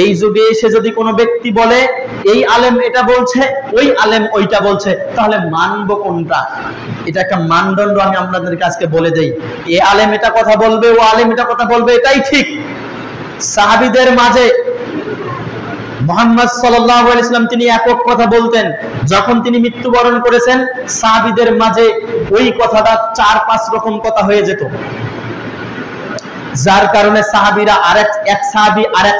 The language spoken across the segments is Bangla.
এই যুগে এসে যদি কোনো ব্যক্তি বলে এই আলেম এটা বলছে, ওই আলেম ওইটা বলছে, তাহলে মানবো কোনটা? এটা একটা মানদণ্ড আমি আপনাদেরকে আজকে বলে দেই। এ আলেম এটা কথা বলবে, ও আলেম এটা কথা বলবে, এটাই ঠিক। সাহাবীদের মাঝে মুহাম্মদ সাল্লাল্লাহু আলাইহি ওয়াসাল্লাম তিনি একক কথা বলতেন। যখন তিনি মৃত্যুবরণ করেছেন, সাহাবীদের মাঝে ওই কথাটা 4-5 রকম কথা হয়ে যেত, যার কারণে সাহাবীরা এক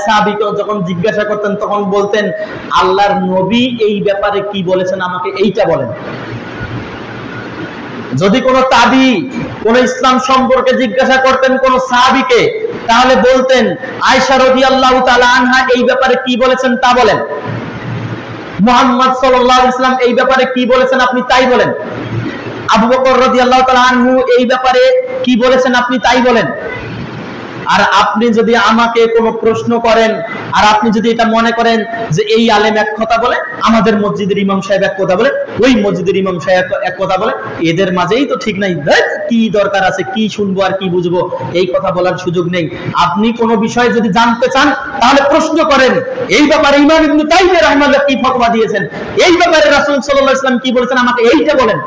সাহাবীকে যখন জিজ্ঞাসা করতেন তখন বলতেন, আল্লাহর নবী এই ব্যাপারে কি বলেছেন, আমাকে এইটা বলেন। যদি কোনো তাবী কোন ইসলাম সম্পর্কে জিজ্ঞাসা করতেন কোন সাহাবীকে, তাহলে বলতেন আয়েশা রাদিয়াল্লাহু তাআলা আনহা এই ব্যাপারে কি বলেছেন তা বলেন, মুহাম্মদ সাল্লাল্লাহু আলাইহি ওয়াসাল্লাম এই ব্যাপারে কি বলেছেন আপনি তাই বলেন, আবু বকর রাদিয়াল্লাহু তাআলা আনহু এই ব্যাপারে কি বলেছেন আপনি তাই বলেন। আর আপনি যদি আমাকে কোনো প্রশ্ন করেন আর আপনি যদি এটা মনে করেন যে এই আলেম এক কথা বলে, আমাদের মসজিদের ইমাম সাহেব এক কথা বলে, ওই মসজিদের ইমাম সাহেব এক কথা বলে, এদের মাঝেই তো ঠিক নাই, কি দরকার আছে, কি শুনবো আর কি বুঝবো, এই কথা বলার সুযোগ নেই। আপনি কোনো বিষয় যদি জানতে চান তাহলে প্রশ্ন করেন, এই ব্যাপারে ইমাম ইবনে তাইমিয়া রাহিমাহুল্লাহ কি ফতোয়া দিয়েছেন, এই ব্যাপারে রাসূল সাল্লাল্লাহু আলাইহি ওয়াসাল্লাম কি বলেছেন, আমাকে এইটা বলেন,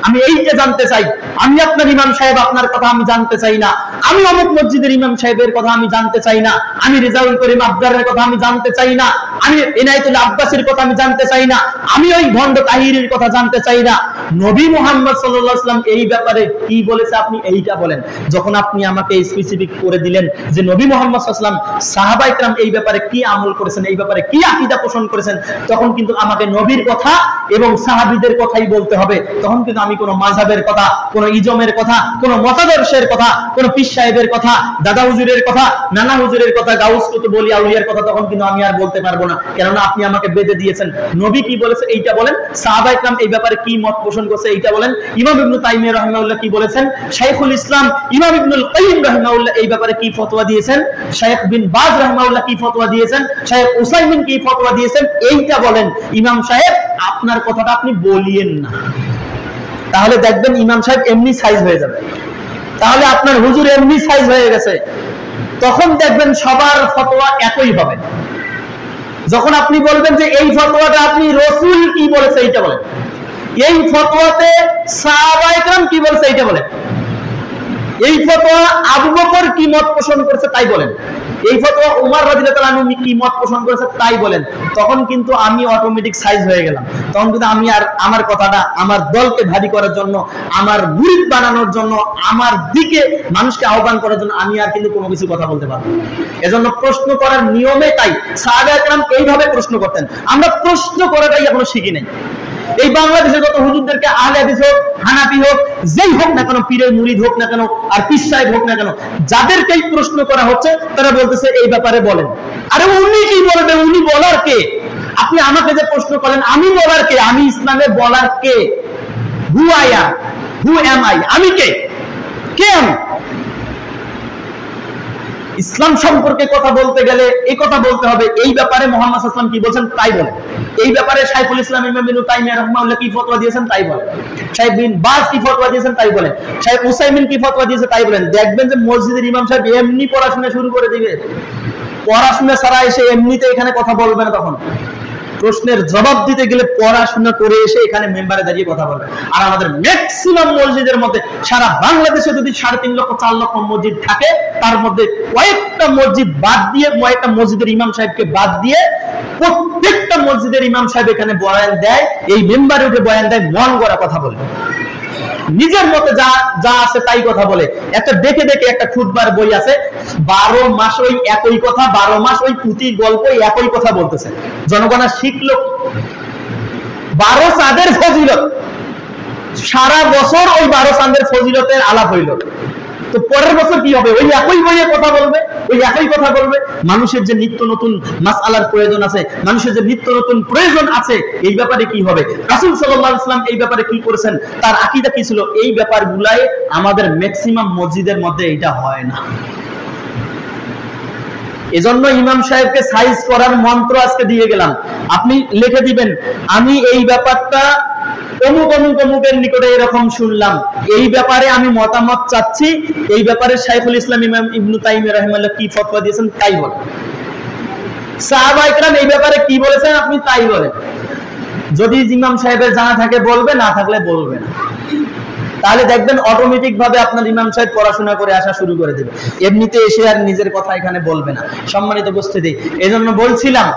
আমি এইটা জানতে চাই। আমি আপনার ইমাম সাহেব আপনার কথা আমি জানতে চাই না, আমি অমুক মসজিদের ইমাম সাহেবের কথা আমি জানতে চাই না, আমি রেজাউল করিম আফজারের কথা আমি জানতে চাই না, আমি ইনায়েতুল আব্বাসীর কথা আমি জানতে চাই না, আমি ওই ভণ্ড তাহিরের কথা জানতে চাই না। নবী মুহাম্মদ সাল্লাল্লাহু আলাইহি ওয়াসাল্লাম এই ব্যাপারে কি বলেছে আপনি এইটা বলেন। যখন আপনি আমাকে স্পেসিফিক করে দিলেন যে নবী মুহাম্মদ সাল্লাল্লাহু আলাইহি ওয়াসাল্লাম সাহাবায়ে কেরাম এই ব্যাপারে কি আমল করেছেন, এই ব্যাপারে কি আকীদা পোষণ করেছেন, তখন কিন্তু আমাকে নবীর কথা এবং সাহাবীদের কথাই বলতে হবে। তখন কিন্তু আমি কোনো মাযহাবের কথা, কোনো ইজমের কথা, কোনো মতাদর্শের কথা, কোনো পীর সাহেবের কথা, দাদা হুজুরের কথা, নানা হুজুরের কথা, গাউস কুতুব ওলি আউলিয়ার কথা তখন কিন্তু আমি আর বলতে পারবো না, কেননা আপনি আমাকে বেঁধে দিয়েছেন। নবী কি বলেছে এইটা বলেন, সাহাবায়ে কেরাম এই ব্যাপারে কি মত পোষণ করছে এইটা বলেন, ইমাম ইবনে তাইমিয়া রাহিমাহুল্লাহ কি বলেছেন, শাইখুল ইসলাম ইমাম ইবনুল কাইয়্যিম রাহিমাহুল্লাহ এই ব্যাপারে কি ফতোয়া দিয়েছেন, শাইখ বিন বাজ রাহিমাহুল্লাহ কি ফতোয়া দিয়েছেন, শাইখ উসাইমিন কি ফতোয়া দিয়েছেন, এইটা বলেন। ইমাম সাহেব আপনার কথাটা আপনি বলিয়েন না, তাহলে দেখবেন ইমাম সাহেব এমনি সাইজ হয়ে যাবে, তাহলে আপনার হুজুর এমনি সাইজ হয়ে গেছে, তখন দেখবেন সবার ফতোয়া একই হবে। যখন আপনি বলবেন যে এই ফতোয়াটা আপনি রাসূল কি বলেছে এইটা বলেন, এই ফতোয়াতে সাহাবায়ে কেরাম কি বলেছে এইটা বলেন, এই ফতোয়া আবু বকর কি মত পোষণ করেছে তাই বলেন, এই ফতোয়া উমর রাদিয়াল্লাহু তাআলা আনহু কি মত পোষণ করেছে তাই বলেন। তখন কিন্তু আমি অটোমেটিক সাইজ হয়ে গেলাম, তখন কিন্তু আমি আর আমার কথাটা আমার দলকে ভারী করার জন্য, আমার মুরিদ বানানোর জন্য, আমার দিকে মানুষকে আহ্বান করার জন্য আমি আর কিন্তু কোনো কিছু কথা বলতে পারবো না। এজন্য প্রশ্ন করার নিয়মে তাই সাহাবায়ে কেরাম এইভাবে প্রশ্ন করতেন, আমরা প্রশ্ন করাটাই এখনো শিখি নাই। এই বাংলাদেশে যত হুজুরদেরকে আহলে হাদিস হোক, হানাফি হোক, যেই হোক না কেন, পীরের মুরিদ হোক না কেন, আর পীর সাহেব হোক না কেন, যাদেরকেই প্রশ্ন করা হচ্ছে তারা বলতেছে এই ব্যাপারে বলেন। আরে উনি কি বলবে, উনি বলার কে? আপনি আমাকে যে প্রশ্ন করেন আমি বলার কে? আমি ইসলামে বলার কে? Who I am, who am I, আমি কে? কে আমি? ইসলাম সম্পর্কে কথা বলতে গেলে এই কথা বলতে হবে, এই ব্যাপারে মুহাম্মদ সাল্লাল্লাহু আলাইহি ওয়াসাল্লাম কি বলেছেন তাই বলেন, এই ব্যাপারে শাইখুল ইসলাম ইমাম ইবনে তাইমিয়া রাহিমাহুল্লাহ কি ফতোয়া দিয়েছেন তাই বলেন, শাইখ বিন বাজ কি ফতোয়া দিয়েছেন তাই বলেন, শাইখ উসাইমিন কি ফতোয়া দিয়েছে তাই বলেন। দেখবেন যে মসজিদের ইমাম সাহেব এমনি পড়াশোনা শুরু করে দিবে, পড়াশোনা ছাড়া এসে এমনিতে এখানে কথা বলবে না, তখন প্রশ্নের জবাব দিতে গেলে পড়াশোনা করে এসে এখানে মেম্বারে দাঁড়িয়ে কথা বলবে। আর আমাদের ম্যাক্সিমাম মসজিদের মধ্যে সারা বাংলাদেশে যদি 3.5 লক্ষ 4 লক্ষ মসজিদ থাকে, তার মধ্যে কয়েকটা মসজিদ বাদ দিয়ে, কয়েকটা মসজিদের ইমাম সাহেবকে বাদ দিয়ে প্রত্যেকটা মসজিদের ইমাম সাহেব এখানে বয়ান দেয়, এই মেম্বারে উঠে বয়ান দেয়, মন গড়া কথা বলে, নিজের মতে যা যা আছে তাই কথা বলে। একটা দেখে দেখে একটা খুতবার বই আছে, 12 মাস ওই একই কথা, 12 মাস ওই পুঁথি গল্প একই কথা বলতেছে। জনগণ শিখলো 12 চাঁদের ফজিলত, সারা বছর ওই 12 চাঁদের ফজিলতের আলাপ হইল, তো পরের বছর কি হবে? ওই একই বইয়ে কথা বলবে, ওই একই কথা বলবে। মানুষের যে নিত্য নতুন মাসআলার প্রয়োজন আছে, মানুষের যে নিত্য নতুন প্রয়োজন আছে, এই ব্যাপারে কি হবে? রাসূল সাল্লাল্লাহু আলাইহি ওয়াসাল্লাম এই ব্যাপারে কি করেছেন, তার আকীদা কি ছিল, এই ব্যাপারগুলাই আমাদের ম্যাক্সিমাম মসজিদের মধ্যে এটা হয় না। এজন্য ইমাম সাহেবকে সাইজ করার মন্ত্র আজকে দিয়ে গেলাম, আপনি লিখে দিবেন আমি এই ব্যাপারটা অমুক অমুক অমুকের নিকটে এরকম শুনলাম, এই ব্যাপারে আমি মতামত চাচ্ছি, এই ব্যাপারে শাইখুল ইসলাম ইমাম ইবনে তাইমিয়া রাহিমাহুল্লাহ কি ফতোয়া দিয়েছেন তাই বলেন। সাহাবায়ে কেরাম এই ব্যাপারে কি বলেছেন আপনি তাই বলেন। যদি ইমাম সাহেবের জানা থাকে বলবে, না থাকলে বলবে না। তাহলে দেখবেন অটোমেটিক ভাবে আপনার ইমাম সাহেব পড়াশোনা করে আসা শুরু করে দেবে, এমনিতে এসে আর নিজের কথা এখানে বলবে না। সম্মানিত উপস্থিতি, এজন্য বলছিলাম